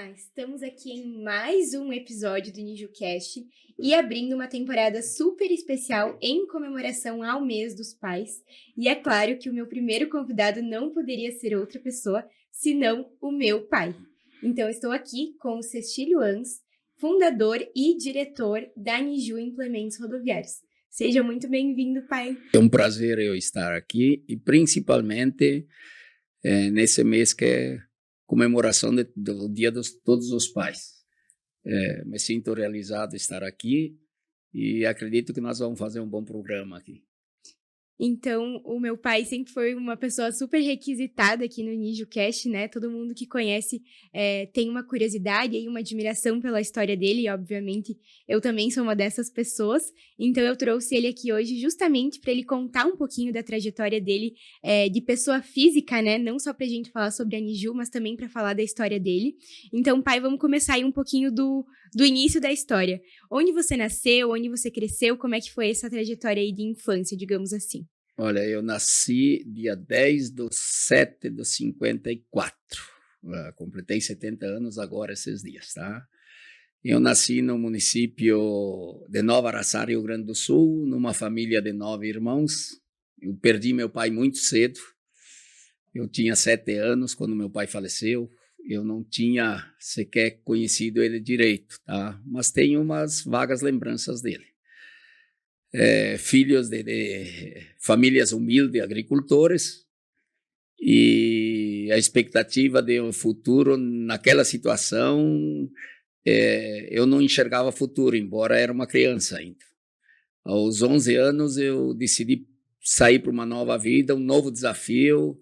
Olá, estamos aqui em mais um episódio do NijuCast e abrindo uma temporada super especial em comemoração ao Mês dos Pais. E é claro que o meu primeiro convidado não poderia ser outra pessoa, senão o meu pai. Então, estou aqui com o Cecílio Ans, fundador e diretor da Niju Implementos Rodoviários. Seja muito bem-vindo, pai. É um prazer eu estar aqui e principalmente nesse mês que é comemoração do Dia dos Todos os Pais. Me sinto realizado estar aqui e acredito que nós vamos fazer um bom programa aqui. Então, o meu pai sempre foi uma pessoa super requisitada aqui no NijuCast, né? Todo mundo que conhece tem uma curiosidade e uma admiração pela história dele, e obviamente eu também sou uma dessas pessoas. Então, eu trouxe ele aqui hoje justamente para ele contar um pouquinho da trajetória dele de pessoa física, né? Não só para a gente falar sobre a Niju, mas também para falar da história dele. Então, pai, vamos começar aí um pouquinho do início da história. Onde você nasceu, onde você cresceu, como é que foi essa trajetória aí de infância, digamos assim? Olha, eu nasci dia 10/7/54. Completei 70 anos agora esses dias, tá? Eu nasci no município de Nova Araçá, Rio Grande do Sul, numa família de 9 irmãos. Eu perdi meu pai muito cedo. Eu tinha 7 anos quando meu pai faleceu. Eu não tinha sequer conhecido ele direito, tá? Mas tenho umas vagas lembranças dele. Filhos de famílias humildes, agricultores, e a expectativa de um futuro naquela situação, eu não enxergava futuro, embora era uma criança ainda. Aos 11 anos eu decidi sair para uma nova vida, um novo desafio,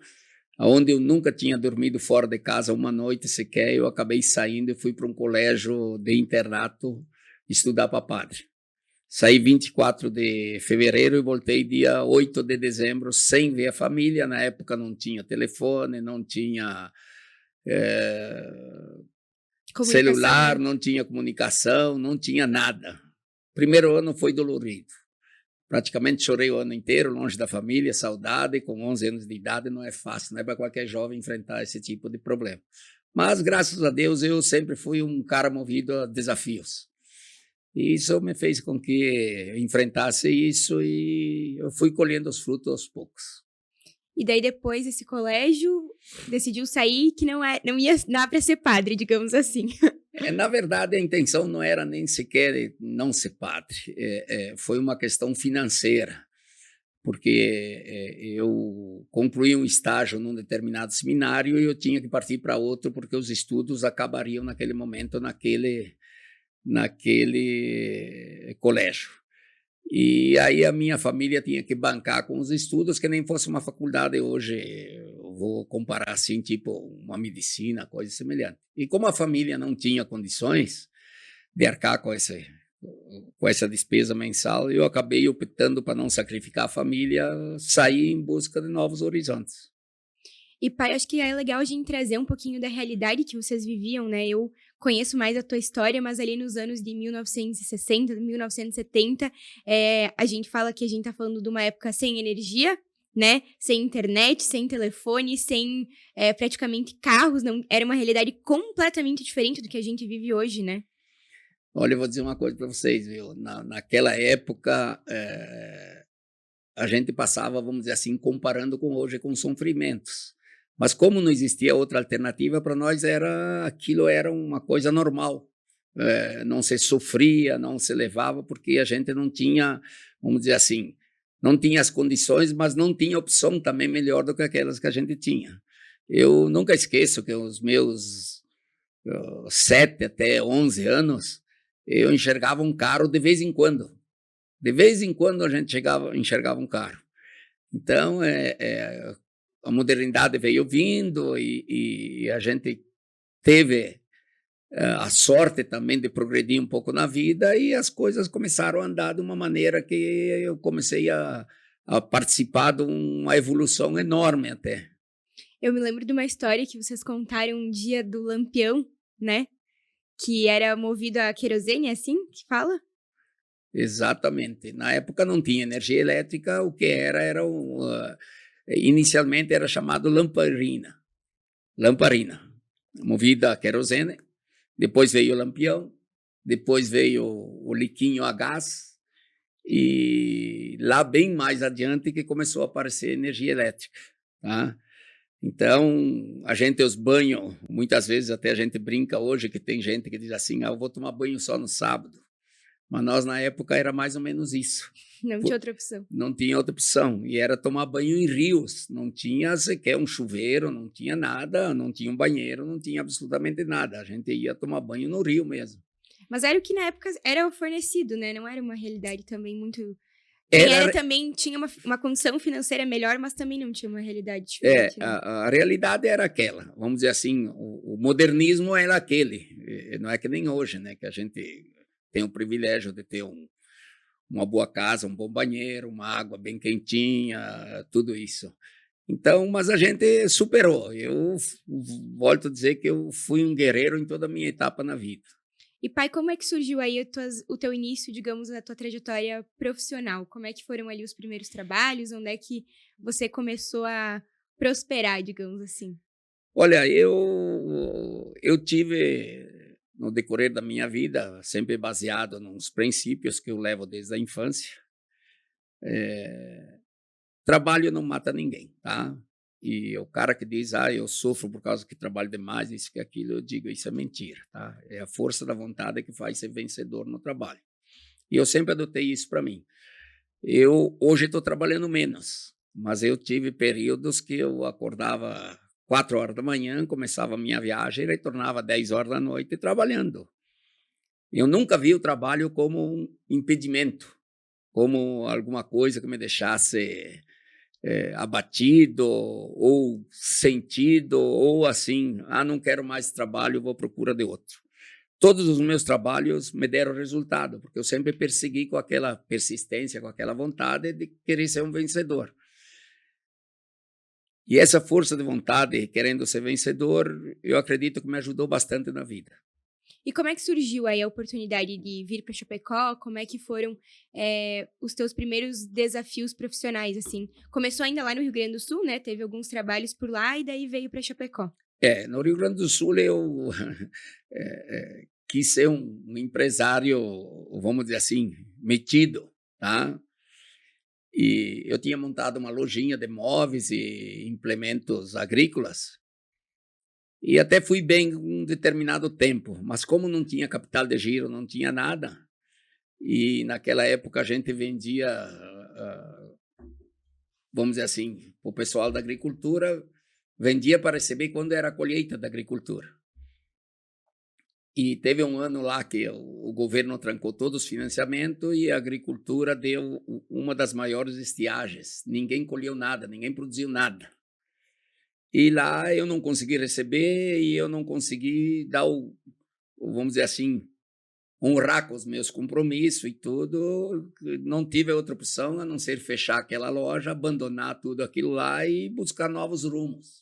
onde eu nunca tinha dormido fora de casa uma noite sequer. Eu acabei saindo e fui para um colégio de internato estudar para padre. Saí 24 de fevereiro e voltei dia 8 de dezembro sem ver a família. Na época não tinha telefone, não tinha celular, não tinha comunicação, não tinha nada. Primeiro ano foi dolorido. Praticamente chorei o ano inteiro, longe da família, saudade. Com 11 anos de idade não é fácil, não é para qualquer jovem enfrentar esse tipo de problema. Mas, graças a Deus, eu sempre fui um cara movido a desafios. E isso me fez com que eu enfrentasse isso e eu fui colhendo os frutos aos poucos. E daí, depois desse colégio, decidiu sair que não ia dar para ser padre, digamos assim. Na verdade, a intenção não era nem sequer não ser padre. Foi uma questão financeira, porque eu concluí um estágio num determinado seminário e eu tinha que partir para outro, porque os estudos acabariam naquele momento, naquele colégio. E aí a minha família tinha que bancar com os estudos, que nem fosse uma faculdade hoje, eu vou comparar assim, tipo uma medicina, coisa semelhante. E como a família não tinha condições de arcar com essa despesa mensal, eu acabei optando para não sacrificar a família, sair em busca de novos horizontes. E, pai, acho que é legal a gente trazer um pouquinho da realidade que vocês viviam, né? Eu conheço mais a tua história, mas ali nos anos de 1960, 1970, a gente fala que a gente tá falando de uma época sem energia, né? Sem internet, sem telefone, sem praticamente carros. Não, era uma realidade completamente diferente do que a gente vive hoje, né? Olha, eu vou dizer uma coisa para vocês, viu? Naquela época, a gente passava, vamos dizer assim, comparando com hoje, com sofrimentos. Mas como não existia outra alternativa, para nós aquilo era uma coisa normal. Não se sofria, não se levava, porque a gente não tinha, vamos dizer assim, não tinha as condições, mas não tinha opção também melhor do que aquelas que a gente tinha. Eu nunca esqueço que os meus 7 até 11 anos, eu enxergava um carro de vez em quando. De vez em quando a gente enxergava um carro. Então, a modernidade veio vindo e a gente teve a sorte também de progredir um pouco na vida e as coisas começaram a andar de uma maneira que eu comecei a participar de uma evolução enorme até. Eu me lembro de uma história que vocês contaram um dia do Lampião, né? Que era movido a querosene, é assim que fala? Exatamente. Na época não tinha energia elétrica, o que inicialmente era chamado lamparina, movida a querosene. Depois veio o Lampião, depois veio o Liquinho a gás, e lá bem mais adiante que começou a aparecer energia elétrica, tá? Então, a gente, os banhos, muitas vezes até a gente brinca hoje que tem gente que diz assim, eu vou tomar banho só no sábado. Mas nós, na época, era mais ou menos isso. Não tinha outra opção. Não tinha outra opção. E era tomar banho em rios. Não tinha sequer um chuveiro, não tinha nada, não tinha um banheiro, não tinha absolutamente nada. A gente ia tomar banho no rio mesmo. Mas era o que na época era fornecido, né? Não era uma realidade também muito... Quem era também tinha uma condição financeira melhor, mas também não tinha uma realidade diferente. Né? A realidade era aquela. Vamos dizer assim, o modernismo era aquele. Não é que nem hoje, né? Que a gente tem o privilégio de ter uma boa casa, um bom banheiro, uma água bem quentinha, tudo isso. Então, mas a gente superou. Eu volto a dizer que eu fui um guerreiro em toda a minha etapa na vida. E pai, como é que surgiu aí o teu início, digamos, na tua trajetória profissional? Como é que foram ali os primeiros trabalhos? Onde é que você começou a prosperar, digamos assim? Olha, eu tive, no decorrer da minha vida, sempre baseado nos princípios que eu levo desde a infância. Trabalho não mata ninguém, tá? E o cara que diz, eu sofro por causa que trabalho demais, isso que aquilo, eu digo, isso é mentira, tá? É a força da vontade que faz ser vencedor no trabalho. E eu sempre adotei isso para mim. Hoje estou trabalhando menos, mas eu tive períodos que eu acordava 4 horas da manhã, começava a minha viagem e retornava 10 horas da noite trabalhando. Eu nunca vi o trabalho como um impedimento, como alguma coisa que me deixasse abatido ou sentido, ou assim, não quero mais trabalho, vou à procura de outro. Todos os meus trabalhos me deram resultado, porque eu sempre persegui com aquela persistência, com aquela vontade de querer ser um vencedor. E essa força de vontade, querendo ser vencedor, eu acredito que me ajudou bastante na vida. E como é que surgiu aí a oportunidade de vir para Chapecó? Como é que foram os teus primeiros desafios profissionais, assim? Começou ainda lá no Rio Grande do Sul, né? Teve alguns trabalhos por lá e daí veio para Chapecó. No Rio Grande do Sul eu quis ser um empresário, vamos dizer assim, metido, tá? E eu tinha montado uma lojinha de móveis e implementos agrícolas. E até fui bem um determinado tempo, mas como não tinha capital de giro, não tinha nada, e naquela época a gente vendia, vamos dizer assim, o pessoal da agricultura vendia para receber quando era a colheita da agricultura. E teve um ano lá que o governo trancou todos os financiamentos e a agricultura deu uma das maiores estiagens. Ninguém colheu nada, ninguém produziu nada. E lá eu não consegui receber e eu não consegui dar vamos dizer assim, honrar com os meus compromissos e tudo. Não tive outra opção a não ser fechar aquela loja, abandonar tudo aquilo lá e buscar novos rumos.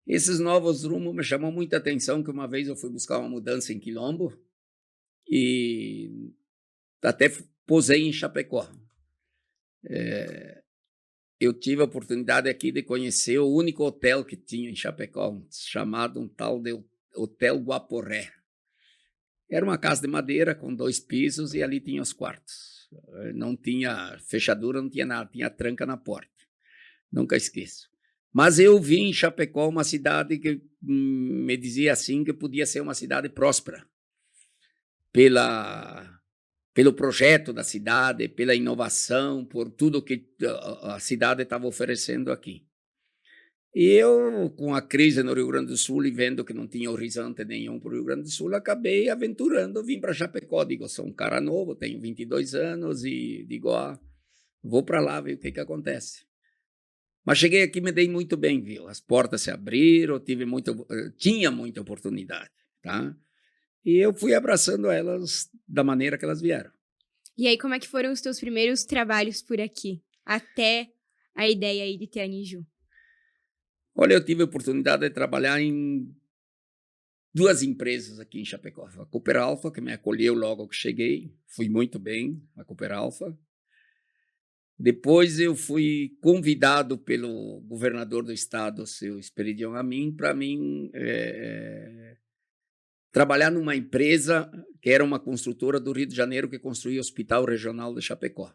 Esses novos rumos me chamam muita atenção, que uma vez eu fui buscar uma mudança em Quilombo e até posei em Chapecó. Eu tive a oportunidade aqui de conhecer o único hotel que tinha em Chapecó, chamado um tal de Hotel Guaporé. Era uma casa de madeira com 2 pisos e ali tinha os quartos. Não tinha fechadura, não tinha nada, tinha tranca na porta. Nunca esqueço. Mas eu vi em Chapecó uma cidade que me dizia assim que podia ser uma cidade próspera pelo projeto da cidade, pela inovação, por tudo que a cidade estava oferecendo aqui. E eu, com a crise no Rio Grande do Sul e vendo que não tinha horizonte nenhum para o Rio Grande do Sul, acabei aventurando, vim para Chapecó. Digo, sou um cara novo, tenho 22 anos e digo, vou para lá ver o que acontece. Mas cheguei aqui e me dei muito bem, viu? As portas se abriram, tinha muita oportunidade, tá? E eu fui abraçando elas da maneira que elas vieram. E aí, como é que foram os teus primeiros trabalhos por aqui? Até a ideia aí de ter a Niju? Olha, eu tive a oportunidade de trabalhar em 2 empresas aqui em Chapecó. A Cooper Alpha, que me acolheu logo que cheguei, fui muito bem, a Cooper Alpha. Depois eu fui convidado pelo governador do estado, o seu Esperidião Amin, para mim trabalhar numa empresa que era uma construtora do Rio de Janeiro que construía o Hospital Regional de Chapecó.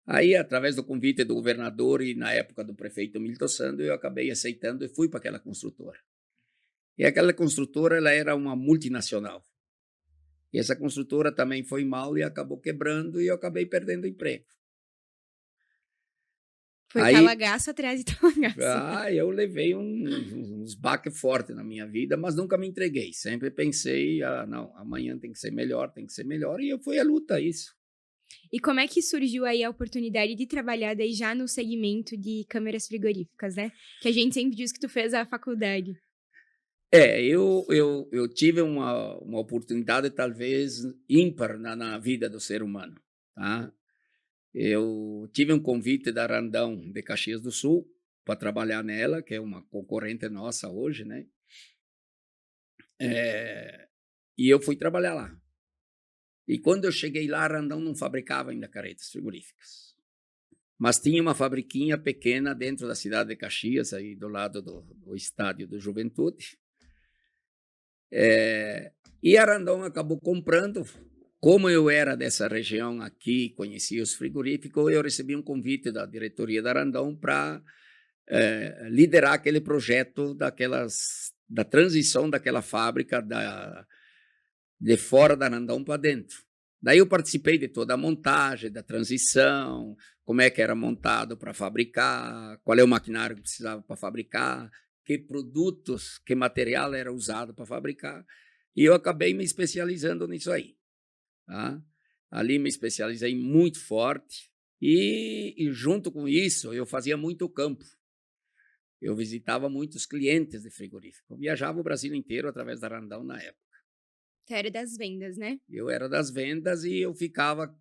Aí, através do convite do governador e, na época, do prefeito Milton Santos, eu acabei aceitando e fui para aquela construtora. E aquela construtora ela era uma multinacional. E essa construtora também foi mal e acabou quebrando e eu acabei perdendo o emprego. Foi Aí, talagaço atrás de talagaço. eu levei uns baques fortes na minha vida, mas nunca me entreguei. Sempre pensei, não, amanhã tem que ser melhor, e eu fui à luta, isso. E como é que surgiu aí a oportunidade de trabalhar daí já no segmento de câmeras frigoríficas, né? Que a gente sempre diz que tu fez a faculdade. Eu tive uma oportunidade talvez ímpar na vida do ser humano, tá? Eu tive um convite da Randão de Caxias do Sul para trabalhar nela, que é uma concorrente nossa hoje, né? E eu fui trabalhar lá. E quando eu cheguei lá, a Randão não fabricava ainda caretas frigoríficas. Mas tinha uma fabriquinha pequena dentro da cidade de Caxias, aí do lado do estádio do Juventude. E a Randon acabou comprando. Como eu era dessa região aqui, conhecia os frigoríficos, eu recebi um convite da diretoria da Randon para liderar aquele projeto da transição daquela fábrica de fora da Randon para dentro. Daí eu participei de toda a montagem, da transição, como é que era montado para fabricar, qual é o maquinário que precisava para fabricar, que produtos, que material era usado para fabricar. E eu acabei me especializando nisso aí. Tá? Ali me especializei muito forte e junto com isso eu fazia muito campo. Eu visitava muitos clientes de frigorífico. Eu viajava o Brasil inteiro através da Randão na época. Tu era das vendas, né? Eu era das vendas e eu ficava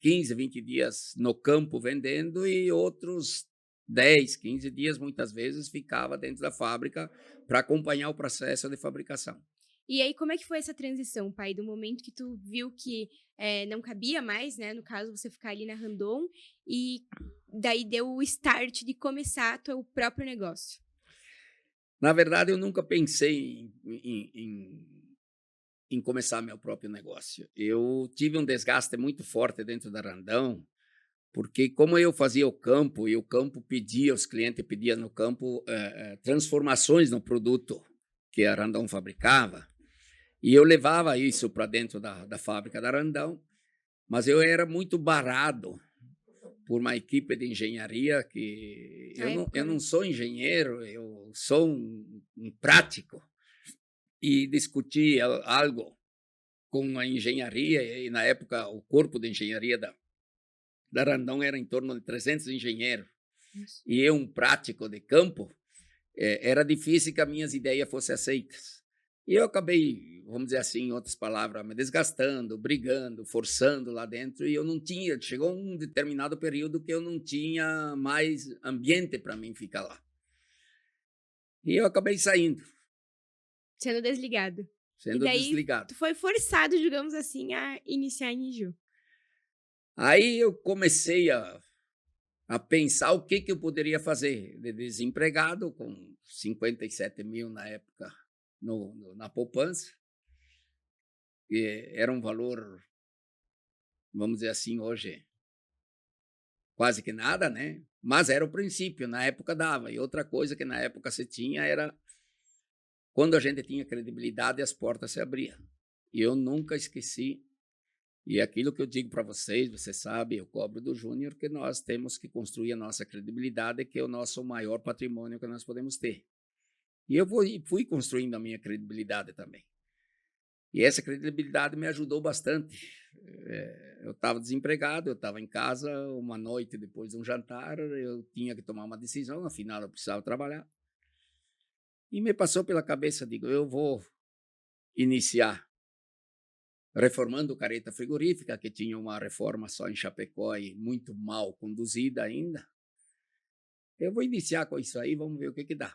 15, 20 dias no campo vendendo e outros 10, 15 dias, muitas vezes, ficava dentro da fábrica para acompanhar o processo de fabricação. E aí, como é que foi essa transição, pai? Do momento que tu viu que não cabia mais, né? No caso, você ficar ali na Randon, e daí deu o start de começar teu próprio negócio. Na verdade, eu nunca pensei em começar meu próprio negócio. Eu tive um desgaste muito forte dentro da Randão, porque como eu fazia o campo, e o campo pedia, os clientes pediam no campo transformações no produto que a Randão fabricava, e eu levava isso para dentro da fábrica da Randão, mas eu era muito barrado por uma equipe de engenharia que eu não sou engenheiro, eu sou um prático, e discuti algo com a engenharia, e na época o corpo de engenharia da Randon era em torno de 300 engenheiros, e eu, um prático de campo, era difícil que as minhas ideias fossem aceitas. E eu acabei, vamos dizer assim, em outras palavras, me desgastando, brigando, forçando lá dentro, e eu não tinha, chegou um determinado período que eu não tinha mais ambiente para mim ficar lá. E eu acabei saindo. Sendo desligado. Sendo E daí, desligado. tu foi forçado, digamos assim, a iniciar a Niju. Aí eu comecei a pensar o que eu poderia fazer de desempregado, com 57 mil na época na poupança, que era um valor, vamos dizer assim, hoje quase que nada, né? Mas era o princípio, na época dava. E outra coisa que na época se tinha era, quando a gente tinha credibilidade, as portas se abriam. E eu nunca esqueci. E aquilo que eu digo para vocês, você sabe, eu cobro do Júnior, que nós temos que construir a nossa credibilidade, que é o nosso maior patrimônio que nós podemos ter. E eu fui construindo a minha credibilidade também. E essa credibilidade me ajudou bastante. Eu estava desempregado, eu estava em casa uma noite depois de um jantar, eu tinha que tomar uma decisão, afinal eu precisava trabalhar. E me passou pela cabeça, digo, eu vou iniciar reformando careta frigorífica, que tinha uma reforma só em Chapecó e muito mal conduzida ainda. Eu vou iniciar com isso aí, vamos ver o que dá.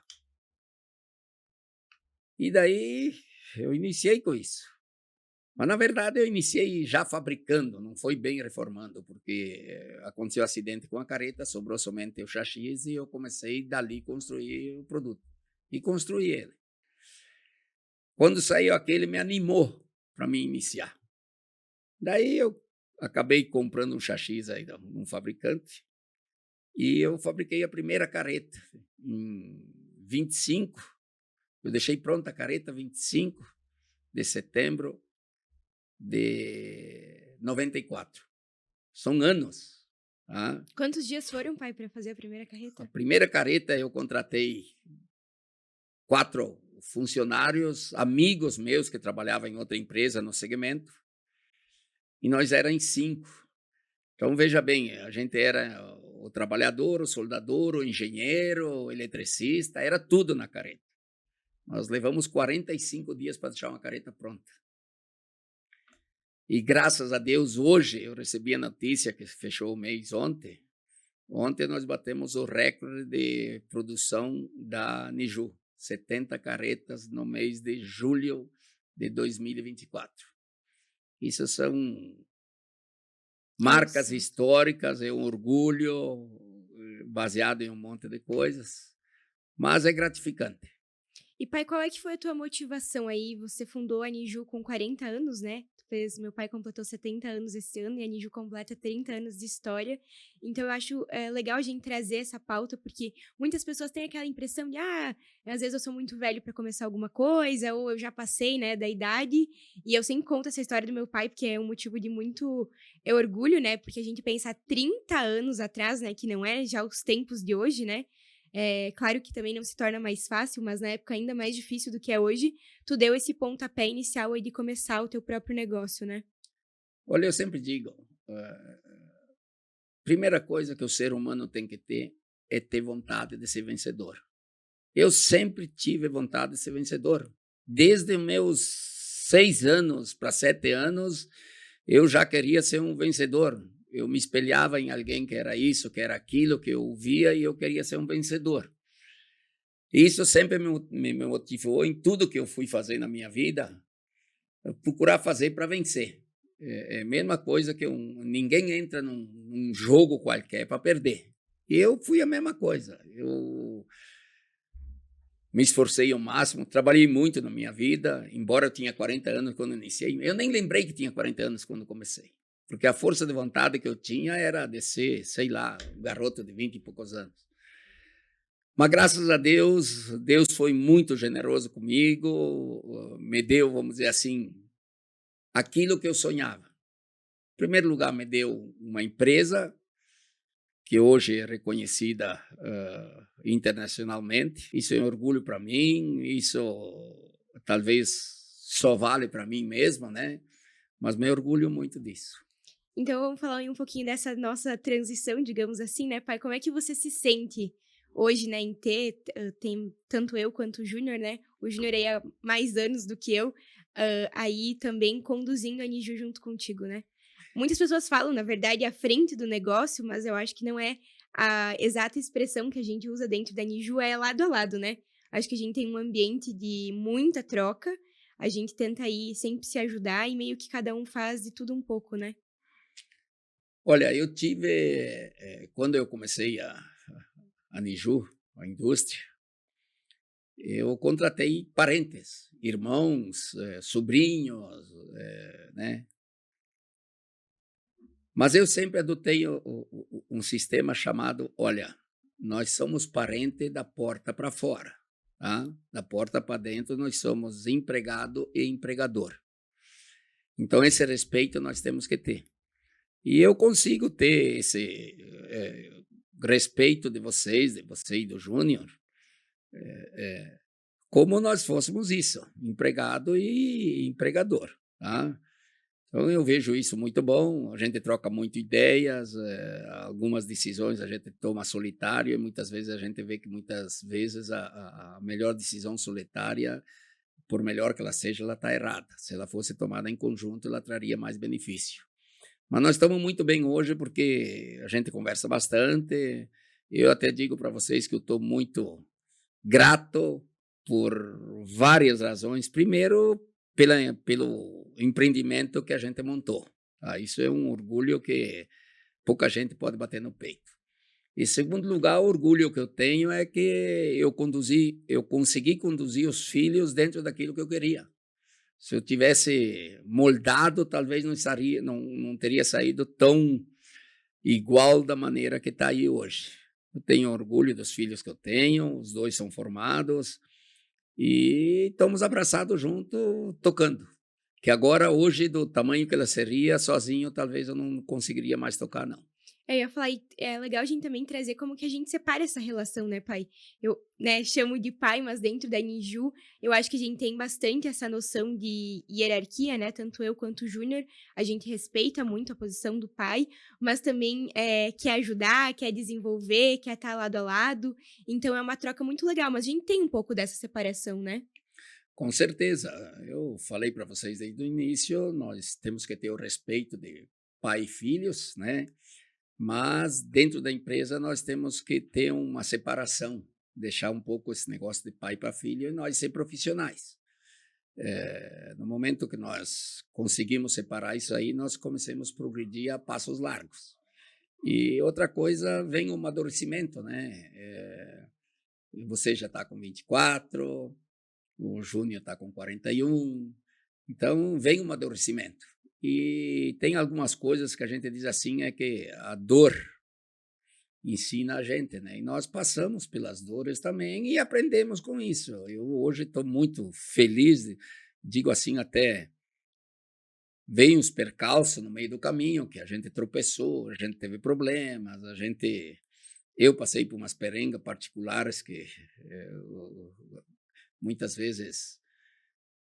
E daí eu iniciei com isso. Mas, na verdade, eu iniciei já fabricando, não foi bem reformando, porque aconteceu um acidente com a careta, sobrou somente o chassis e eu comecei dali a construir o produto. E construí ele. Quando saiu aquele, me animou para me iniciar. Daí eu acabei comprando um chassi aí de um fabricante e eu fabriquei a primeira carreta em 25. Eu deixei pronta a carreta 25 de setembro de 94. São anos. Tá? Quantos dias foram, pai, para fazer a primeira A carreta? primeira carreta eu contratei 4 funcionários, amigos meus que trabalhavam em outra empresa no segmento, e nós éramos em 5. Então, veja bem, a gente era o trabalhador, o soldador, o engenheiro, o eletricista, era tudo na carreta. Nós levamos 45 dias para deixar uma carreta pronta. E graças a Deus, hoje, eu recebi a notícia que fechou o mês ontem. Ontem nós batemos o recorde de produção da Niju, 70 carretas no mês de julho de 2024. Isso são marcas históricas, é um orgulho baseado em um monte de coisas, mas é gratificante. E, pai, qual é que foi a tua motivação aí? Você fundou a Niju com 40 anos, né? Meu pai completou 70 anos esse ano e a Niju completa 30 anos de história. Então, eu acho legal a gente trazer essa pauta, porque muitas pessoas têm aquela impressão de, às vezes eu sou muito velho para começar alguma coisa, ou eu já passei, né, da idade. E eu sempre conto essa história do meu pai, porque é um motivo de muito orgulho, né? Porque a gente pensa há 30 anos atrás, né, que não é já os tempos de hoje, né? Claro que também não se torna mais fácil, mas na época ainda mais difícil do que é hoje, tu deu esse pontapé inicial aí de começar o teu próprio negócio, né? Olha, eu sempre digo, primeira coisa que o ser humano tem que ter é ter vontade de ser vencedor. Eu sempre tive vontade de ser vencedor. Desde meus 6 anos para 7 anos, eu já queria ser um vencedor. Eu me espelhava em alguém que era isso, que era aquilo, que eu via e eu queria ser um vencedor. Isso sempre me motivou em tudo que eu fui fazer na minha vida, procurar fazer para vencer. É a mesma coisa que ninguém entra num jogo qualquer para perder. Eu fui a mesma coisa. Eu me esforcei ao máximo, trabalhei muito na minha vida, embora eu tinha 40 anos quando iniciei. Eu nem lembrei que tinha 40 anos quando comecei, porque a força de vontade que eu tinha era de ser, sei lá, um garoto de 20 e poucos anos. Mas graças a Deus, Deus foi muito generoso comigo, me deu, vamos dizer assim, aquilo que eu sonhava. Em primeiro lugar, me deu uma empresa que hoje é reconhecida internacionalmente. Isso é um orgulho para mim, isso talvez só vale para mim mesmo, né? Mas me orgulho muito disso. Então vamos falar aí um pouquinho dessa nossa transição, digamos assim, né, pai? Como é que você se sente hoje, né, em tem tanto eu quanto o Júnior, né? O Júnior aí há mais anos do que eu, aí também conduzindo a Niju junto contigo, né? Muitas pessoas falam, na verdade, à frente do negócio, mas eu acho que não é a exata expressão que a gente usa dentro da Niju, é lado a lado, né? Acho que a gente tem um ambiente de muita troca, a gente tenta aí sempre se ajudar e meio que cada um faz de tudo um pouco, né? Olha, eu tive, quando eu comecei a Niju, a indústria, eu contratei parentes, irmãos, sobrinhos, né? Mas eu sempre adotei um sistema chamado, olha, nós somos parente da porta para fora, tá? Da porta para dentro nós somos empregado e empregador. Então esse respeito nós temos que ter. E eu consigo ter esse respeito de vocês, de você e do Júnior, como nós fôssemos isso, empregado e empregador, tá? Então, eu vejo isso muito bom, a gente troca muito ideias, algumas decisões a gente toma solitário e muitas vezes a gente vê que muitas vezes a melhor decisão solitária, por melhor que ela seja, ela está errada. Se ela fosse tomada em conjunto, ela traria mais benefício. Mas nós estamos muito bem hoje porque a gente conversa bastante. Eu até digo para vocês que eu estou muito grato por várias razões. Primeiro, pelo empreendimento que a gente montou. Tá? Isso é um orgulho que pouca gente pode bater no peito. Em segundo lugar, o orgulho que eu tenho é que eu consegui conduzir os filhos dentro daquilo que eu queria. Se eu tivesse moldado, talvez não teria saído tão igual da maneira que está aí hoje. Eu tenho orgulho dos filhos que eu tenho, os dois são formados e estamos abraçados junto, tocando. Que agora, hoje, do tamanho que ela seria, sozinho, talvez eu não conseguiria mais tocar, não. Eu ia falar, e é legal a gente também trazer como que a gente separa essa relação, né, pai? Eu, né, chamo de pai, mas dentro da Niju, eu acho que a gente tem bastante essa noção de hierarquia, né? Tanto eu quanto o Júnior, a gente respeita muito a posição do pai, mas também quer ajudar, quer desenvolver, quer estar lado a lado. Então é uma troca muito legal, mas a gente tem um pouco dessa separação, né? Com certeza, eu falei para vocês desde o início, nós temos que ter o respeito de pai e filhos, né? Mas dentro da empresa nós temos que ter uma separação, deixar um pouco esse negócio de pai para filho e nós ser profissionais. No momento que nós conseguimos separar isso aí, nós começamos a progredir a passos largos. E outra coisa, vem o amadurecimento, né? Você já está com 24, o Júnior está com 41, então vem o amadurecimento. E tem algumas coisas que a gente diz assim, é que a dor ensina a gente, né? E nós passamos pelas dores também e aprendemos com isso. Eu hoje estou muito feliz, digo assim, até veio uns percalços no meio do caminho, que a gente tropeçou, a gente teve problemas, eu passei por umas perengas particulares que muitas vezes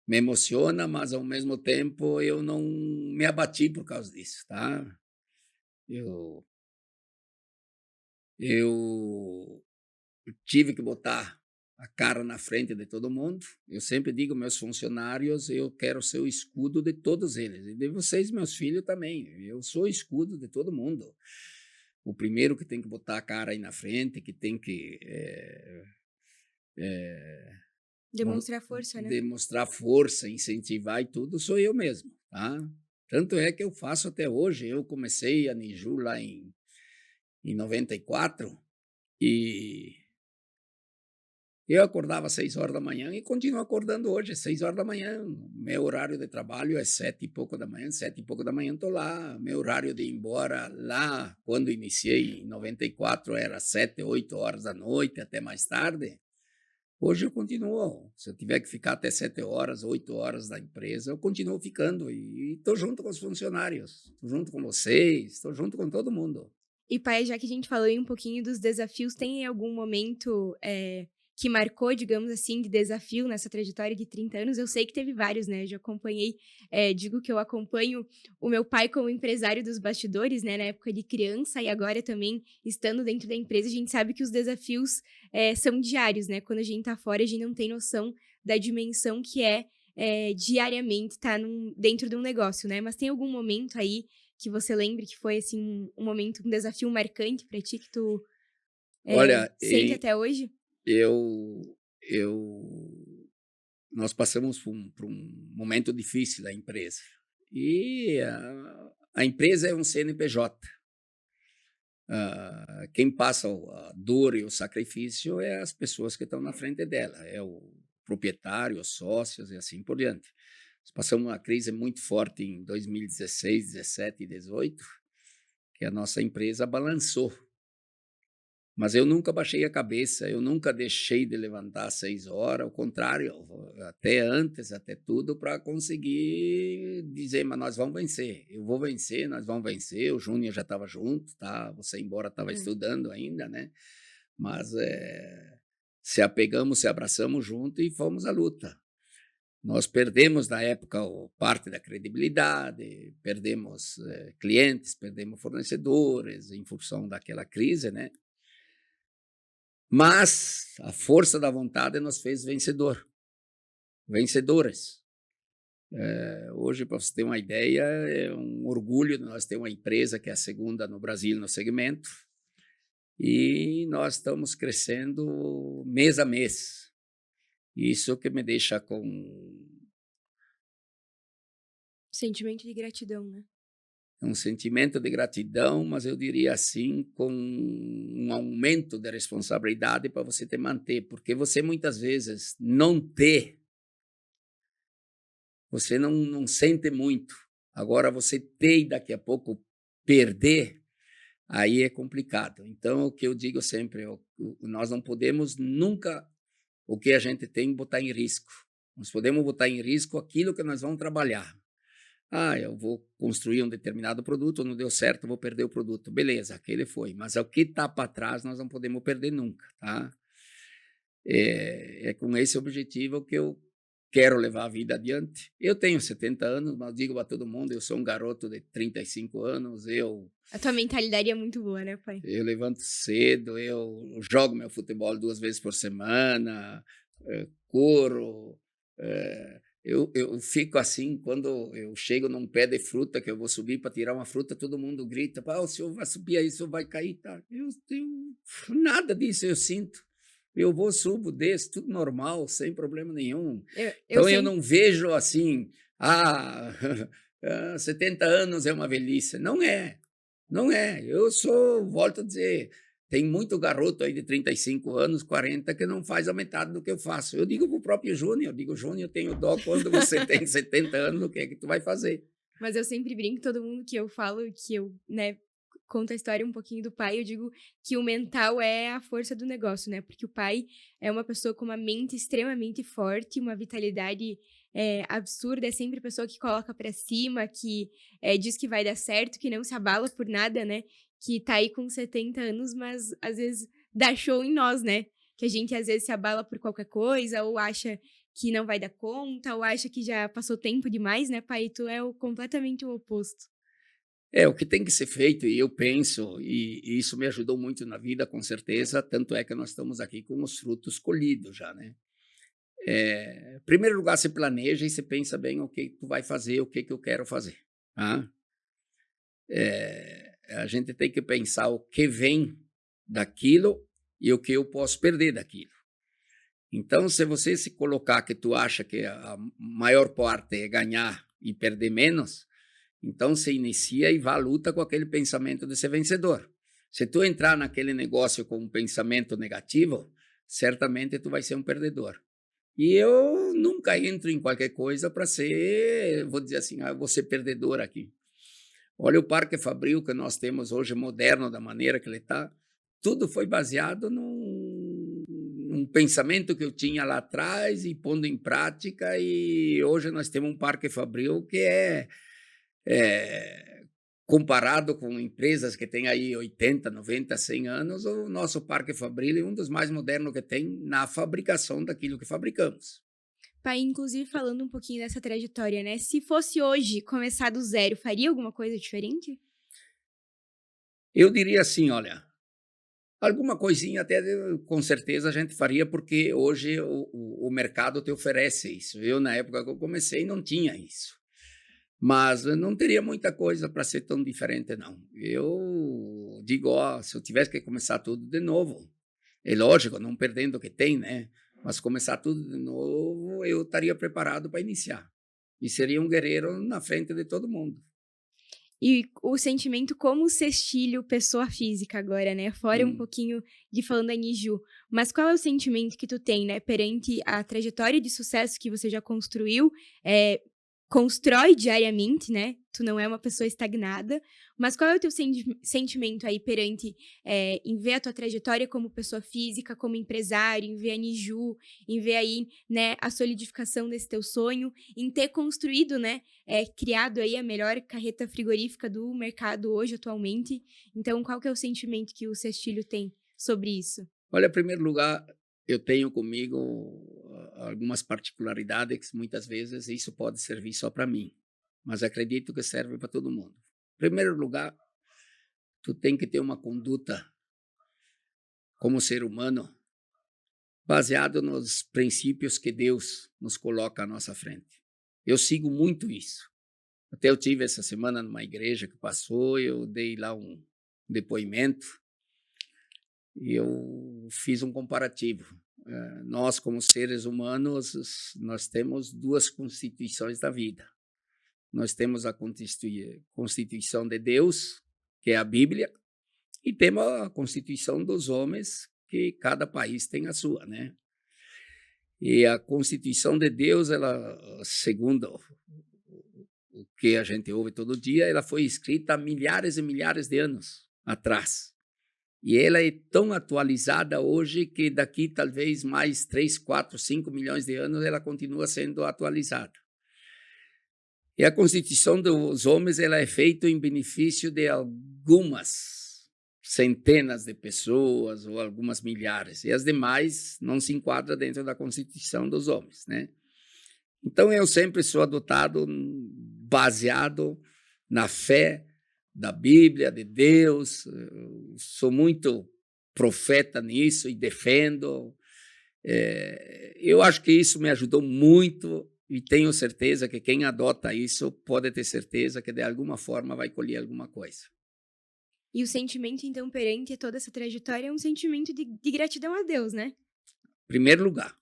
me emociona, mas ao mesmo tempo eu não me abati por causa disso, tá? Eu eu tive que botar a cara na frente de todo mundo. Eu sempre digo aos meus funcionários, eu quero ser o escudo de todos eles, e de vocês, meus filhos, também. Eu sou o escudo de todo mundo. O primeiro que tem que botar a cara aí na frente, que tem que Demonstrar força, né? demonstrar força, incentivar e tudo, sou eu mesmo, tá? Tanto é que eu faço até hoje. Eu comecei a Niju lá em 94 e eu acordava às 6 horas da manhã e continuo acordando hoje às 6 horas da manhã. Meu horário de trabalho é 7 e pouco da manhã, 7 e pouco da manhã estou lá. Meu horário de ir embora lá, quando iniciei em 94, era 7, 8 horas da noite, até mais tarde. Hoje eu continuo. Se eu tiver que ficar até 7 horas, 8 horas da empresa, eu continuo ficando e estou junto com os funcionários, estou junto com vocês, estou junto com todo mundo. E pai, já que a gente falou aí um pouquinho dos desafios, tem algum momento, que marcou, digamos assim, de desafio nessa trajetória de 30 anos? Eu sei que teve vários, né, eu já acompanhei, digo que eu acompanho o meu pai como empresário dos bastidores, né, na época de criança e agora também estando dentro da empresa, a gente sabe que os desafios, são diários, né, quando a gente tá fora, a gente não tem noção da dimensão que diariamente estar dentro de um negócio, né. Mas tem algum momento aí que você lembre que foi, assim, um momento, um desafio marcante pra ti que tu, Olha, sente até hoje? eu, eu, nós passamos por um momento difícil da empresa. E a empresa é um CNPJ. Quem passa a dor e o sacrifício é as pessoas que estão na frente dela, é o proprietário, os sócios e assim por diante. Nós passamos uma crise muito forte em 2016, 17 e 18, que a nossa empresa balançou. Mas eu nunca baixei a cabeça, eu nunca deixei de levantar às 6 horas, ao contrário, até antes, até tudo, para conseguir dizer, mas nós vamos vencer, eu vou vencer, nós vamos vencer. O Júnior já estava junto, tá? Você embora estava Hum. estudando ainda, né? Mas se apegamos, se abraçamos junto e fomos à luta. Nós perdemos, na época, parte da credibilidade, perdemos clientes, perdemos fornecedores em função daquela crise, né? Mas a força da vontade nos fez vencedores. Hoje, para você ter uma ideia, é um orgulho nós ter uma empresa que é a segunda no Brasil no segmento, e nós estamos crescendo mês a mês. Isso que me deixa com Sentimento de gratidão, né? É um sentimento de gratidão, mas eu diria assim, com um aumento de responsabilidade para você te manter, porque você muitas vezes não ter, você não sente muito. Agora, você ter e daqui a pouco perder, aí é complicado. Então, o que eu digo sempre, nós não podemos nunca o que a gente tem botar em risco. Nós podemos botar em risco aquilo que nós vamos trabalhar. Ah, eu vou construir um determinado produto, não deu certo, eu vou perder o produto. Beleza, aquele foi. Mas o que está para trás nós não podemos perder nunca, tá? É com esse objetivo que eu quero levar a vida adiante. Eu tenho 70 anos, mas digo para todo mundo, eu sou um garoto de 35 anos, A tua mentalidade é muito boa, né, pai? eu levanto cedo, eu jogo meu futebol 2 vezes por semana, corro, eu fico assim, quando eu chego num pé de fruta, que eu vou subir para tirar uma fruta, todo mundo grita: "Ah, o senhor vai subir aí, o senhor vai cair", tá. Nada disso eu sinto. Eu vou, subo, desço, tudo normal, sem problema nenhum. Eu Então eu sempre não vejo assim: "Ah, 70 anos é uma velhice", não é. Não é, eu sou, volto a dizer, tem muito garoto aí de 35 anos, 40, que não faz a metade do que eu faço. Eu digo para o próprio Júnior, eu digo: "Júnior, eu tenho dó quando você tem 70 anos, o que é que tu vai fazer?". Mas eu sempre brinco, todo mundo que eu falo, que eu, né, conto a história um pouquinho do pai, eu digo que o mental é a força do negócio, né? Porque o pai é uma pessoa com uma mente extremamente forte, uma vitalidade absurda, é sempre a pessoa que coloca pra cima, que diz que vai dar certo, que não se abala por nada, né? Que tá aí com 70 anos, mas às vezes dá show em nós, né? Que a gente às vezes se abala por qualquer coisa, ou acha que não vai dar conta, ou acha que já passou tempo demais, né, pai? Tu é completamente o oposto. É, o que tem que ser feito, e eu penso, e isso me ajudou muito na vida, com certeza, tanto é que nós estamos aqui com os frutos colhidos já, né. Em primeiro lugar, você planeja e você pensa bem o que tu vai fazer, o que que eu quero fazer, tá. A gente tem que pensar o que vem daquilo e o que eu posso perder daquilo. Então, se você se colocar que tu acha que a maior parte é ganhar e perder menos, então você inicia e vá à luta com aquele pensamento de ser vencedor. Se tu entrar naquele negócio com um pensamento negativo, certamente tu vai ser um perdedor. E eu nunca entro em qualquer coisa para ser, vou dizer assim, ah, eu vou ser perdedor aqui. Olha o Parque Fabril que nós temos hoje, moderno, da maneira que ele está, tudo foi baseado num pensamento que eu tinha lá atrás e pondo em prática, e hoje nós temos um Parque Fabril que é comparado com empresas que têm aí 80, 90, 100 anos, o nosso Parque Fabril é um dos mais modernos que tem na fabricação daquilo que fabricamos. Pai, inclusive falando um pouquinho dessa trajetória, né? Se fosse hoje começar do zero, faria alguma coisa diferente? Eu diria assim, olha, alguma coisinha até com certeza a gente faria, porque hoje o mercado te oferece isso. Eu, na época que eu comecei, não tinha isso. Mas não teria muita coisa para ser tão diferente, não. Eu digo, ó, se eu tivesse que começar tudo de novo, é lógico, não perdendo o que tem, né? Mas começar tudo de novo, eu estaria preparado para iniciar. E seria um guerreiro na frente de todo mundo. E o sentimento como cestilho, pessoa física agora, né? Fora um Hum. pouquinho de falando da Niju. Mas qual é o sentimento que tu tem, né? Perante a trajetória de sucesso que você já construiu, constrói diariamente, né? Tu não é uma pessoa estagnada. Mas qual é o teu sentimento aí perante, em ver a tua trajetória como pessoa física, como empresário, em ver a Niju, em ver aí, né, a solidificação desse teu sonho, em ter construído, né, criado aí a melhor carreta frigorífica do mercado hoje, atualmente. Então, qual que é o sentimento que o Cestilho tem sobre isso? Olha, em primeiro lugar, eu tenho comigo algumas particularidades que muitas vezes isso pode servir só para mim, mas acredito que serve para todo mundo. Em primeiro lugar, tu tem que ter uma conduta como ser humano baseado nos princípios que Deus nos coloca à nossa frente. Eu sigo muito isso. Até eu tive essa semana numa igreja que passou, eu dei lá um depoimento e eu fiz um comparativo. Nós, como seres humanos, nós temos duas constituições da vida. nós temos a Constituição de Deus, que é a Bíblia, e temos a Constituição dos homens, que cada país tem a sua, né? E a Constituição de Deus, ela, segundo o que a gente ouve todo dia, ela foi escrita há milhares e milhares de anos atrás. E ela é tão atualizada hoje que daqui talvez mais 3, 4, 5 milhões de anos ela continua sendo atualizada. E a Constituição dos homens ela é feita em benefício de algumas centenas de pessoas ou algumas milhares, e as demais não se enquadram dentro da Constituição dos homens, né? Então, eu sempre sou adotado baseado na fé da Bíblia, de Deus, eu sou muito profeta nisso e defendo. Eu acho que isso me ajudou muito e tenho certeza que quem adota isso pode ter certeza que de alguma forma vai colher alguma coisa. E o sentimento, então, perante toda essa trajetória é um sentimento de gratidão a Deus, né? Primeiro lugar.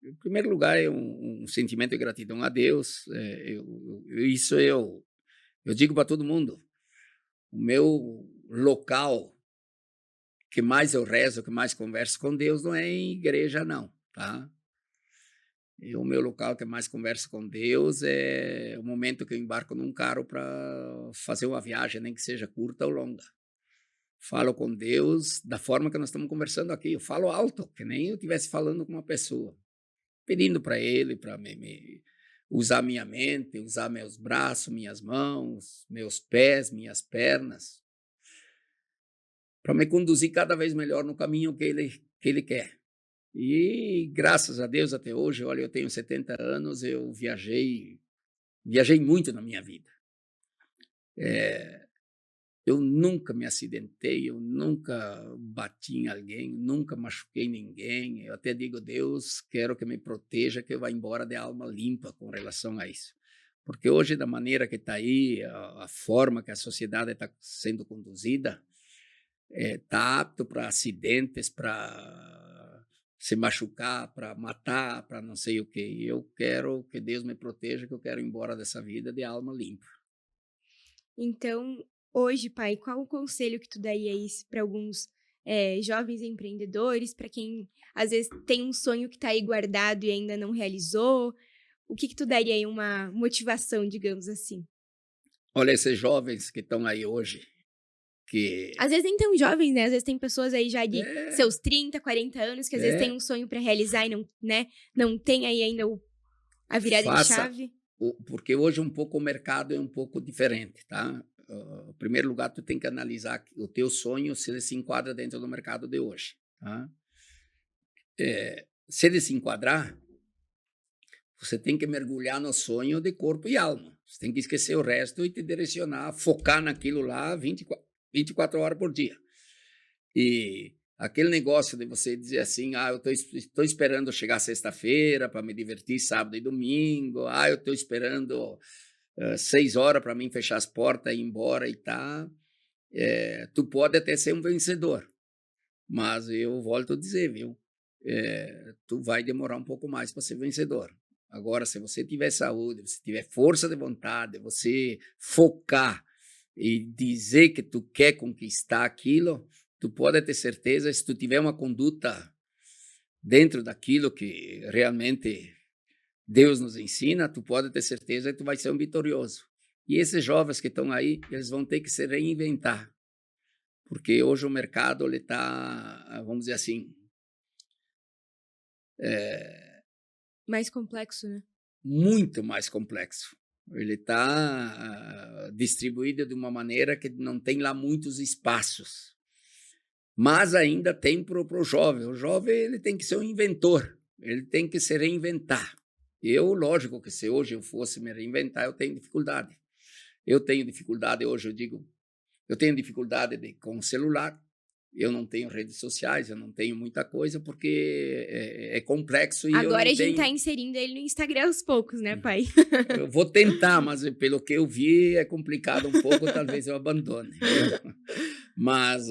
Em primeiro lugar, é um sentimento de gratidão a Deus. Isso eu digo para todo mundo. O meu local que mais eu rezo, que mais converso com Deus, não é em igreja, não, tá? E o meu local que mais converso com Deus é o momento que eu embarco num carro para fazer uma viagem, nem que seja curta ou longa. Falo com Deus da forma que nós estamos conversando aqui. Eu falo alto, que nem eu estivesse falando com uma pessoa. Pedindo para Ele, para usar minha mente, usar meus braços, minhas mãos, meus pés, minhas pernas, para me conduzir cada vez melhor no caminho que Ele quer. E graças a Deus até hoje, olha, eu tenho 70 anos, eu viajei muito na minha vida. Eu nunca me acidentei, eu nunca bati em alguém, nunca machuquei ninguém. Eu até digo, Deus, quero que me proteja, que eu vá embora de alma limpa com relação a isso. Porque hoje, da maneira que está aí, a forma que a sociedade está sendo conduzida, está apto para acidentes, para se machucar, para matar, para não sei o quê. E eu quero que Deus me proteja, que eu quero ir embora dessa vida de alma limpa. Então, hoje, pai, qual o conselho que tu daria para alguns jovens empreendedores, para quem às vezes tem um sonho que está aí guardado e ainda não realizou? O que tu daria aí uma motivação, digamos assim? Olha, esses jovens que estão aí hoje, que Às vezes nem tão jovens, né? Às vezes tem pessoas aí já de é, seus 30, 40 anos que às vezes têm é, um sonho para realizar e não, né, não tem aí ainda a virada de faça, chave. porque hoje um pouco o mercado é um pouco diferente, tá? Em primeiro lugar, tu tem que analisar o teu sonho, se ele se enquadra dentro do mercado de hoje, tá? Se ele se enquadrar, você tem que mergulhar no sonho de corpo e alma. Você tem que esquecer o resto e te direcionar, focar naquilo lá 24 horas por dia. E aquele negócio de você dizer assim, eu estou esperando chegar sexta-feira para me divertir sábado e domingo, eu estou esperando 6 horas para mim fechar as portas e ir embora e tá. Tu pode até ser um vencedor, mas eu volto a dizer, viu? Tu vai demorar um pouco mais para ser vencedor. Agora, se você tiver saúde, se tiver força de vontade, você focar e dizer que tu quer conquistar aquilo, tu pode ter certeza, se tu tiver uma conduta dentro daquilo que realmente Deus nos ensina, tu pode ter certeza que tu vai ser um vitorioso. E esses jovens que estão aí, eles vão ter que se reinventar, porque hoje o mercado ele está, vamos dizer assim, Mais complexo, né? muito mais complexo. Ele está distribuído de uma maneira que não tem lá muitos espaços. Mas ainda tem para o jovem. O jovem ele tem que ser um inventor, ele tem que se reinventar. Eu, lógico que se hoje eu fosse me reinventar, eu tenho dificuldade. Eu tenho dificuldade, hoje eu digo, eu tenho dificuldade com o celular, eu não tenho redes sociais, eu não tenho muita coisa, porque é complexo e eu Agora não a gente tá tenho... inserindo ele no Instagram aos poucos, né, pai? Eu vou tentar, mas pelo que eu vi é complicado um pouco, talvez eu abandone. Viu? Mas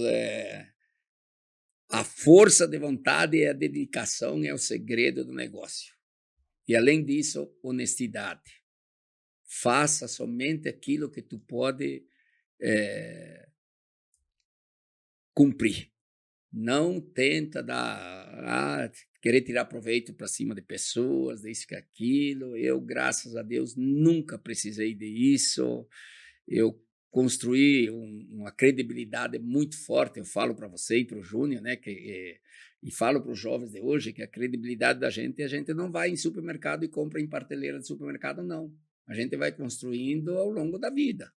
a força de vontade e a dedicação é o segredo do negócio. E além disso, honestidade. faça somente aquilo que tu pode cumprir. Não tenta querer tirar proveito para cima de pessoas, disso que aquilo. Eu, graças a Deus, nunca precisei disso. Eu construí uma credibilidade muito forte. Eu falo para você e para o Júnior, né, e falo para os jovens de hoje que a credibilidade da gente, a gente não vai em supermercado e compra em prateleira de supermercado, não. A gente vai construindo ao longo da vida.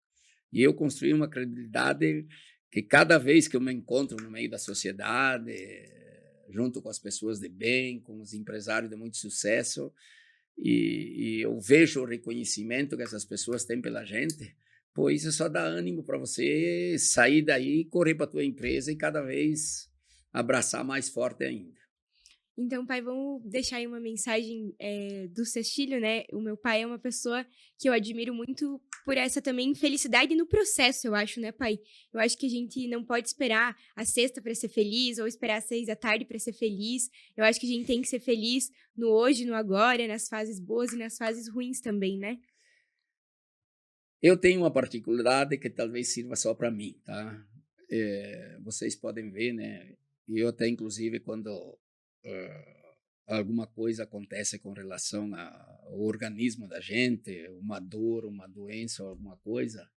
E eu construí uma credibilidade que cada vez que eu me encontro no meio da sociedade, junto com as pessoas de bem, com os empresários de muito sucesso, e eu vejo o reconhecimento que essas pessoas têm pela gente, pô, isso só dá ânimo para você sair daí, correr para a tua empresa e cada vez abraçar mais forte ainda. Então, pai, vamos deixar aí uma mensagem do Cestílio, né? O meu pai é uma pessoa que eu admiro muito por essa também felicidade no processo, eu acho, né, pai? Eu acho que a gente não pode esperar a sexta para ser feliz ou esperar às 6 da tarde para ser feliz. Eu acho que a gente tem que ser feliz no hoje, no agora, nas fases boas e nas fases ruins também, né? Eu tenho uma particularidade que talvez sirva só para mim, tá? Vocês podem ver, né? E eu até, inclusive, quando alguma coisa acontece com relação ao organismo da gente, uma dor, uma doença, alguma coisa,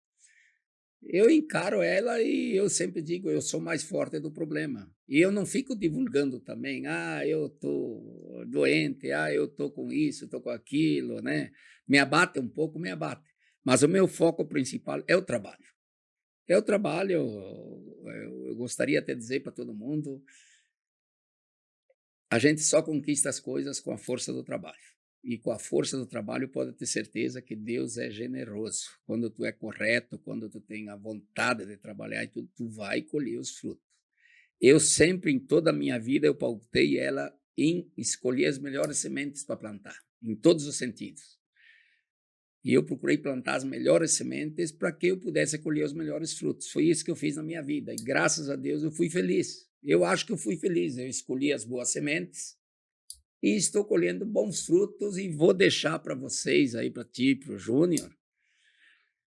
eu encaro ela e eu sempre digo, eu sou mais forte do problema. E eu não fico divulgando também, eu tô doente, eu tô com isso, tô com aquilo, né? Me abate um pouco, me abate. Mas o meu foco principal é o trabalho. É o trabalho, eu gostaria até de dizer para todo mundo, a gente só conquista as coisas com a força do trabalho. E com a força do trabalho pode ter certeza que Deus é generoso. Quando tu é correto, quando tu tem a vontade de trabalhar, e tu vai colher os frutos. Eu sempre, em toda a minha vida, eu pautei ela em escolher as melhores sementes para plantar, em todos os sentidos. E eu procurei plantar as melhores sementes para que eu pudesse colher os melhores frutos. Foi isso que eu fiz na minha vida. E graças a Deus eu fui feliz. Eu acho que eu fui feliz. Eu escolhi as boas sementes e estou colhendo bons frutos e vou deixar para vocês aí, para ti, para o Júnior,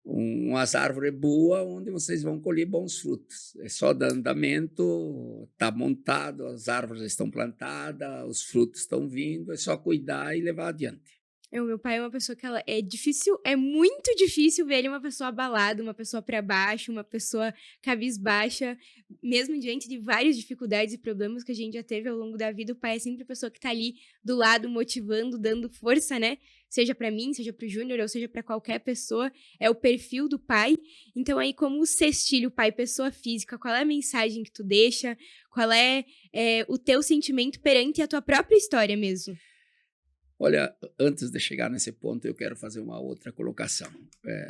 umas árvores boas onde vocês vão colher bons frutos. É só dar andamento, está montado, as árvores estão plantadas, os frutos estão vindo, é só cuidar e levar adiante. O meu pai é uma pessoa que ela é difícil, é muito difícil ver ele uma pessoa abalada, uma pessoa para baixo, uma pessoa cabisbaixa, mesmo diante de várias dificuldades e problemas que a gente já teve ao longo da vida, o pai é sempre a pessoa que tá ali do lado, motivando, dando força, né? Seja para mim, seja para o Júnior, ou seja para qualquer pessoa, é o perfil do pai. Então aí, como o Cestílio, pai, pessoa física, qual é a mensagem que tu deixa? Qual é o teu sentimento perante a tua própria história mesmo? Olha, antes de chegar nesse ponto, eu quero fazer uma outra colocação.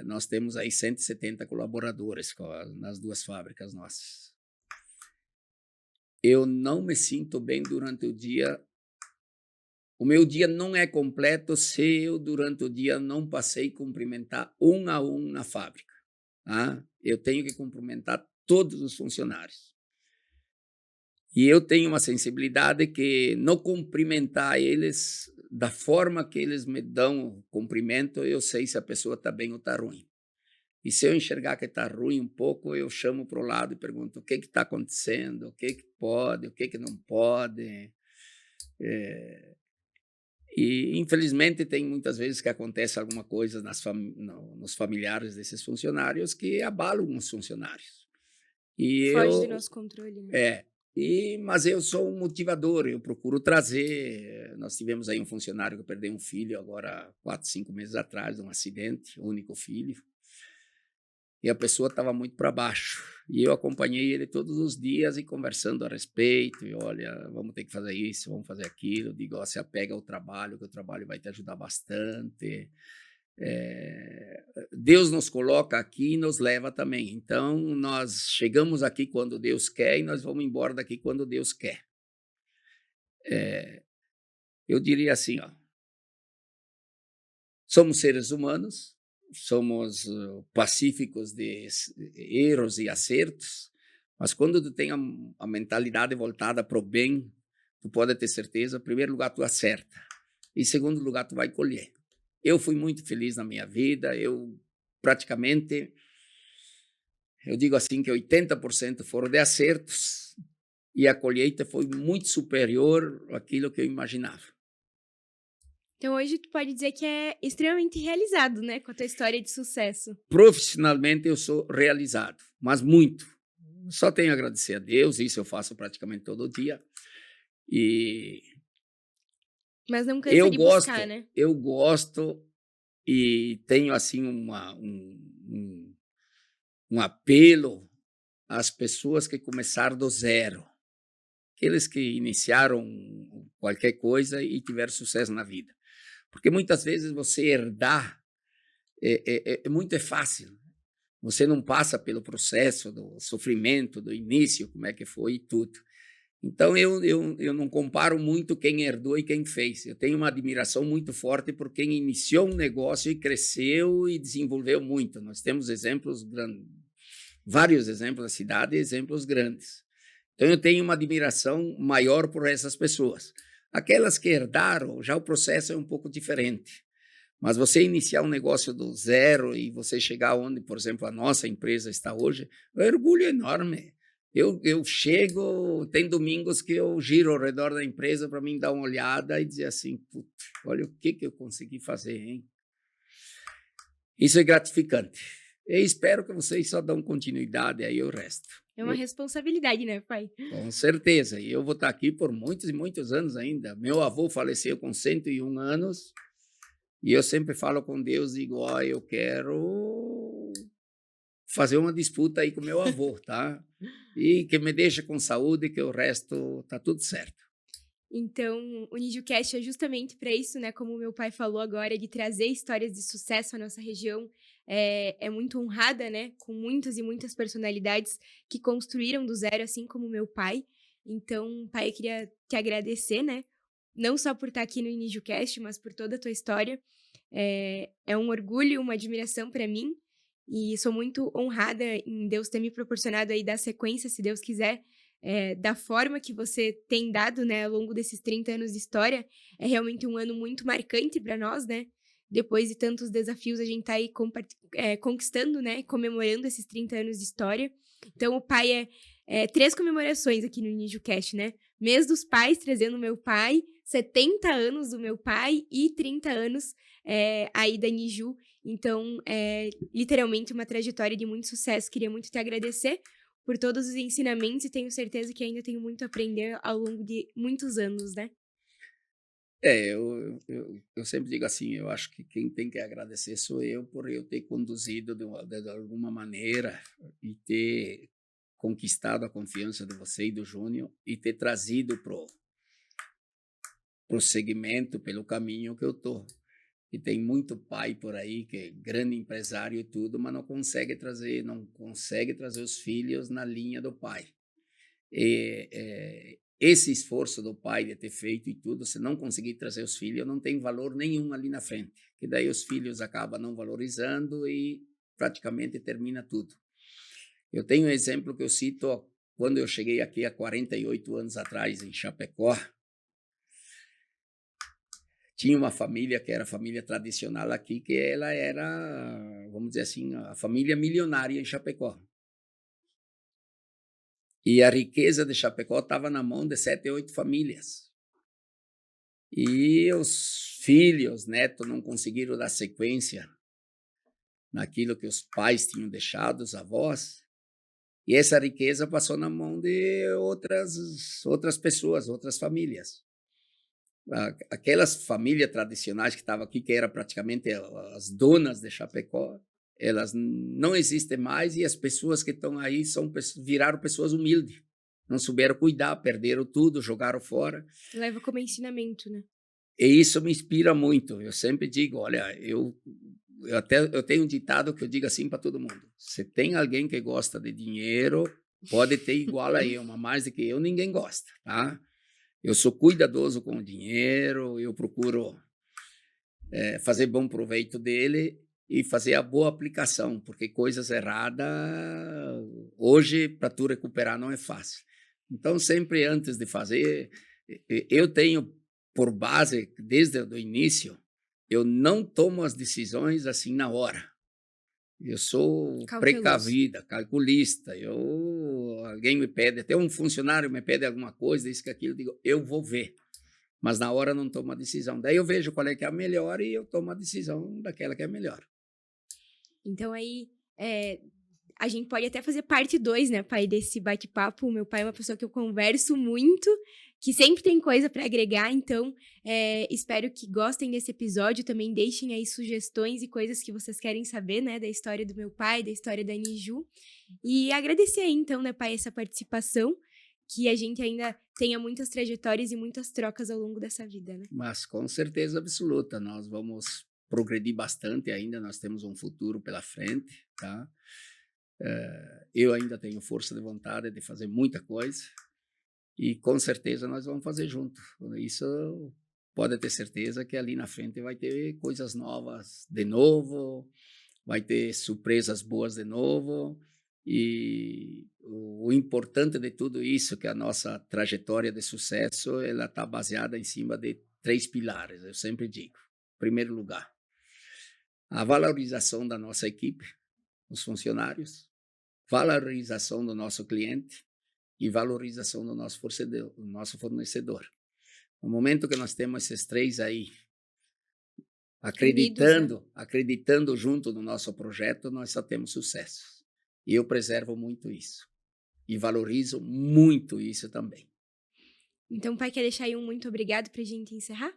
Nós temos aí 170 colaboradores nas duas fábricas nossas. Eu não me sinto bem durante o dia. O meu dia não é completo se eu, durante o dia, não passei a cumprimentar um a um na fábrica. Tá? Eu tenho que cumprimentar todos os funcionários. E eu tenho uma sensibilidade que não cumprimentar eles da forma que eles me dão o cumprimento, eu sei se a pessoa está bem ou está ruim. E se eu enxergar que está ruim um pouco, eu chamo para o lado e pergunto o que está acontecendo, o que pode, o que não pode. E, infelizmente, tem muitas vezes que acontece alguma coisa nos familiares desses funcionários que abalam os funcionários. E Foge do eu nosso controle, né? Mas eu sou um motivador, eu procuro trazer. Nós tivemos aí um funcionário que perdeu um filho agora 4, 5 meses atrás, de um acidente, único filho, e a pessoa estava muito para baixo. E eu acompanhei ele todos os dias e conversando a respeito, e olha, vamos ter que fazer isso, vamos fazer aquilo. Eu digo, ó, se apega ao trabalho, que o trabalho vai te ajudar bastante. Deus nos coloca aqui e nos leva também. Então, nós chegamos aqui quando Deus quer e nós vamos embora daqui quando Deus quer. Eu diria assim, ó, somos seres humanos, somos pacíficos de erros e acertos, mas quando tu tem a mentalidade voltada para o bem, tu pode ter certeza, em primeiro lugar, tu acerta, e em segundo lugar, tu vai colher. Eu fui muito feliz na minha vida, praticamente, eu digo assim que 80% foram de acertos e a colheita foi muito superior àquilo que eu imaginava. Então hoje tu pode dizer que é extremamente realizado, né, com a tua história de sucesso. Profissionalmente eu sou realizado, mas muito. Só tenho a agradecer a Deus, isso eu faço praticamente todo dia. E Mas não cansa de buscar, né? eu gosto e tenho assim um apelo às pessoas que começaram do zero, aqueles que iniciaram qualquer coisa e tiveram sucesso na vida. Porque muitas vezes você herdar é fácil. Você não passa pelo processo do sofrimento, do início, como é que foi e tudo. Então, eu não comparo muito quem herdou e quem fez. Eu tenho uma admiração muito forte por quem iniciou um negócio e cresceu e desenvolveu muito. Nós temos exemplos grandes, vários exemplos da cidade, exemplos grandes. Então, eu tenho uma admiração maior por essas pessoas. Aquelas que herdaram, já o processo é um pouco diferente. Mas você iniciar um negócio do zero e você chegar onde, por exemplo, a nossa empresa está hoje, é um orgulho enorme. Eu chego, tem domingos que eu giro ao redor da empresa para mim dar uma olhada e dizer assim, olha o que eu consegui fazer, hein? Isso é gratificante. Eu espero que vocês só dão continuidade aí ao resto. É uma responsabilidade, né, pai? Com certeza. E eu vou estar aqui por muitos e muitos anos ainda. Meu avô faleceu com 101 anos. E eu sempre falo com Deus, digo, ó, eu quero fazer uma disputa aí com meu avô, tá? E que me deixe com saúde, que o resto tá tudo certo. Então, o NijoCast é justamente para isso, né? Como o meu pai falou agora, de trazer histórias de sucesso à nossa região. É muito honrada, né? Com muitas e muitas personalidades que construíram do zero, assim como o meu pai. Então, pai, eu queria te agradecer, né? Não só por estar aqui no NijoCast, mas por toda a tua história. É um orgulho, uma admiração para mim. E sou muito honrada em Deus ter me proporcionado aí dar sequência, se Deus quiser, da forma que você tem dado, né, ao longo desses 30 anos de história. É realmente um ano muito marcante para nós, né? Depois de tantos desafios, a gente tá aí conquistando, né, comemorando esses 30 anos de história. Então, o pai é 3 comemorações aqui no NijoCast, né? Mês dos pais, trazendo o meu pai, 70 anos do meu pai e 30 anos aí da Niju. Então, é literalmente uma trajetória de muito sucesso. Queria muito te agradecer por todos os ensinamentos e tenho certeza que ainda tenho muito a aprender ao longo de muitos anos, né? Eu sempre digo assim, eu acho que quem tem que agradecer sou eu por eu ter conduzido de alguma maneira e ter conquistado a confiança de você e do Júnior e ter trazido pro segmento, pelo caminho que eu tô. E tem muito pai por aí que é grande empresário e tudo, mas não consegue trazer os filhos na linha do pai. Esse esforço do pai de ter feito e tudo, se não conseguir trazer os filhos, não tem valor nenhum ali na frente, que daí os filhos acabam não valorizando e praticamente termina tudo. Eu tenho um exemplo que eu cito quando eu cheguei aqui há 48 anos atrás, em Chapecó. Tinha uma família que era a família tradicional aqui, que ela era, vamos dizer assim, a família milionária em Chapecó. E a riqueza de Chapecó estava na mão de 7, 8 famílias. E os filhos, netos, não conseguiram dar sequência naquilo que os pais tinham deixado, os avós. E essa riqueza passou na mão de outras pessoas, outras famílias. Aquelas famílias tradicionais que estavam aqui, que eram praticamente as donas de Chapecó, elas não existem mais e as pessoas que estão aí viraram pessoas humildes. Não souberam cuidar, perderam tudo, jogaram fora. Leva como ensinamento, né? E isso me inspira muito. Eu sempre digo, olha, eu tenho um ditado que eu digo assim para todo mundo: se tem alguém que gosta de dinheiro, pode ter igual a eu, mas mais do que eu, ninguém gosta, tá? Eu sou cuidadoso com o dinheiro, eu procuro fazer bom proveito dele e fazer a boa aplicação, porque coisas erradas, hoje, para tu recuperar não é fácil. Então, sempre antes de fazer, eu tenho por base, desde o início, eu não tomo as decisões assim na hora. Eu sou Cauteloso. precavida, calculista. Alguém me pede, até um funcionário me pede alguma coisa, isso que aquilo, eu digo, eu vou ver. Mas na hora eu não tomo a decisão. Daí eu vejo qual é que é a melhor e eu tomo a decisão daquela que é a melhor. Então aí, a gente pode até fazer parte 2, né, pai, desse bate-papo. O meu pai é uma pessoa que eu converso muito, que sempre tem coisa para agregar, então espero que gostem desse episódio. Também deixem aí sugestões e coisas que vocês querem saber, né, da história do meu pai, da história da Niju. E agradecer aí, então, né, pai, essa participação, que a gente ainda tenha muitas trajetórias e muitas trocas ao longo dessa vida, né? Mas com certeza absoluta, nós vamos progredir bastante ainda, nós temos um futuro pela frente, tá? Eu ainda tenho força de vontade de fazer muita coisa e com certeza nós vamos fazer junto. Isso pode ter certeza que ali na frente vai ter coisas novas de novo, vai ter surpresas boas de novo. E o importante de tudo isso é que a nossa trajetória de sucesso ela está baseada em cima de 3 pilares, eu sempre digo. Em primeiro lugar, a valorização da nossa equipe, os funcionários, valorização do nosso cliente e valorização do nosso fornecedor. No momento que nós temos esses 3 aí, Unidos, né? acreditando junto no nosso projeto, nós só temos sucesso. E eu preservo muito isso. E valorizo muito isso também. Então, pai, quer deixar aí um muito obrigado pra gente encerrar?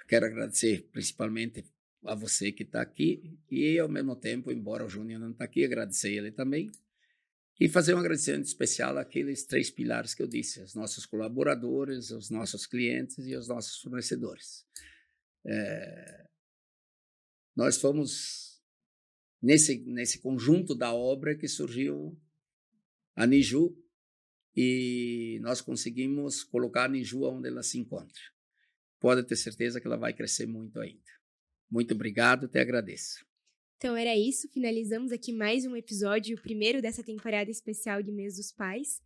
Quero agradecer principalmente a você que está aqui e, ao mesmo tempo, embora o Júnior não está aqui, agradecer ele também. E fazer um agradecimento especial àqueles 3 pilares que eu disse, aos nossos colaboradores, aos nossos clientes e aos nossos fornecedores. Nós fomos nesse conjunto da obra que surgiu a Niju e nós conseguimos colocar a Niju onde ela se encontra. Pode ter certeza que ela vai crescer muito ainda. Muito obrigado, te agradeço. Então era isso, finalizamos aqui mais um episódio, o primeiro dessa temporada especial de Mês dos Pais.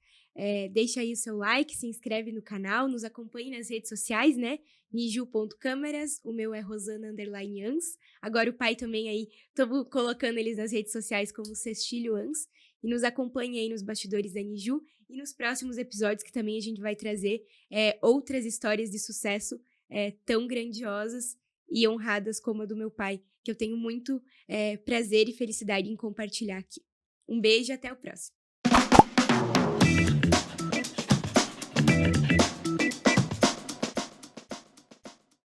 Deixa aí o seu like, se inscreve no canal, nos acompanhe nas redes sociais, né? Niju.câmeras, o meu é Rosana_Ans. Agora o pai também aí, tô colocando eles nas redes sociais como Cestilho Ans. E nos acompanhe aí nos bastidores da Niju e nos próximos episódios que também a gente vai trazer outras histórias de sucesso tão grandiosas e honradas como a do meu pai, que eu tenho muito prazer e felicidade em compartilhar aqui. Um beijo e até o próximo.